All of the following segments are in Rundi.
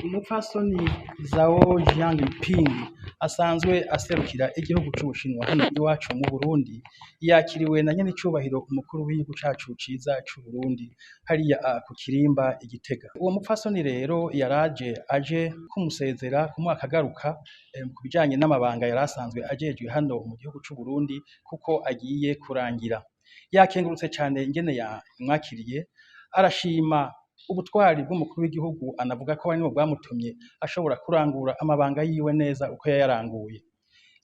Umupfasoni Zhao Jinping asanzwe aserukira igihugu c'Ubushinwa hano iwacu mu Burundi, yakiriwe na nyen'icubahiro umukuru w'igihugu cacu ciza c'Uburundi hariya ku Kirimba i Gitega. Uwo mupfasoni rero yaraje aje kumusezera kumuha akagaruka ku bijanye n'amabanga yari asanzwe ajejwe hano mu gihugu c'Uburundi kuko agiye kurangira. Yakengurutse cane ingene yamwakiriye, arashima ubutwari bw'umukuru w'igihugu, anavuga ko ari bwo bwamutumye ashobora kurangura amabanga yiwe neza uko yayaranguye.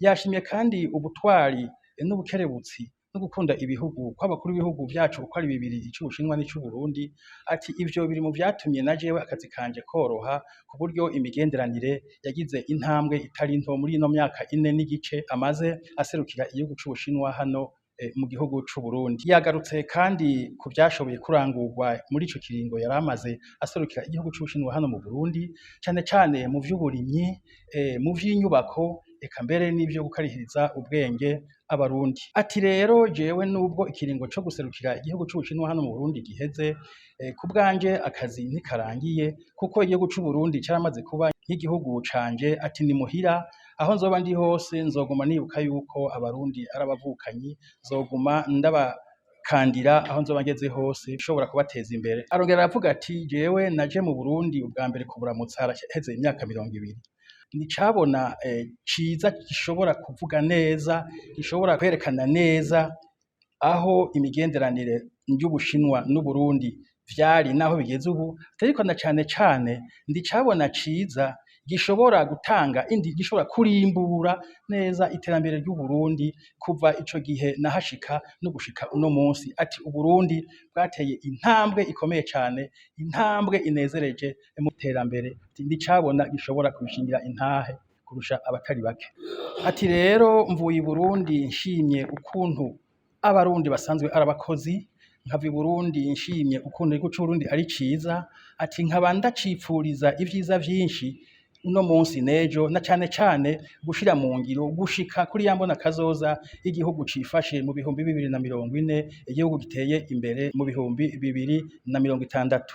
Yashimye kandi ubutwari n'ubukerebutsi no gukunda ibihugu kw'abakuru b'ibihugu vyacu uko ari bibiri, ic'Ubushinwa n'ic'Uburundi. Ati ivyo biri mu vyatumye na jewe akazi kanje koroha, ku buryo imigenderanire yagize intambwe itari nto muri ino myaka 4 n'igice amaze aserukira igihugu c'Ubushinwa hano mu gihugu c'Uburundi. Yagarutse kandi ku vyashoboye kurangurwa muri ico kiringo yari amaze aserukira igihugu c'Ubushinwa hano mu Burundi, cane cane mu vy'uburimyi, mu vy'inyubako, eka mbere n'ivyo gukarihiriza ubwenge abarundi. Ati rero jewe nubwo ikiringo co guserukira igihugu c'Ubushinwa hano mu Burundi giheze, ku bwanje akazi ntikarangiye kuko igihugu c'Uburundi caramaze kuba nk'igihugu canje. Ati ni muhira, aho nzoba ndi hose nzoguma nibuka yuko abarundi ari abavukanyi, nzoguma ndabakandira aho nzoba ngeze hose bishobora kubateza imbere. Arongera aravuga ati jewe naje mu Burundi ubwa mbere kuburamutsa haraheze imyaka 20. Nicabona ciza gishobora kuvuga neza, gishobora kwerekana neza aho imigenderanire y'Ubushinwa n'Uburundi vyari naho bigeze ubu, ariko na cane cane ndicabona ciza gishobora gutanga gishobora kurimbura neza iterambere ry'Uburundi kuva ico gihe nahashika no gushika uno munsi. Ati Uburundi bwateye intambwe ikomeye cane, intambwe inezereje mu iterambere. Ndicabona gishobora kubishingira intahe kurusha abatari bake. Ati rero mvuye i Burundi nshimye ukuntu abarundi basanzwe ari abakozi, nkava i Burundi nshimye ukuntu igihugu c'Uburundi ari ciza. Ati nkaba ndacipfuriza ivyiza vyinshi uno munsi nejo, na cane cane gushira mu ngiro, gushika kuri yambona kazoza igihugu cifashe mu 2040, igihugu giteye imbere mu 2060.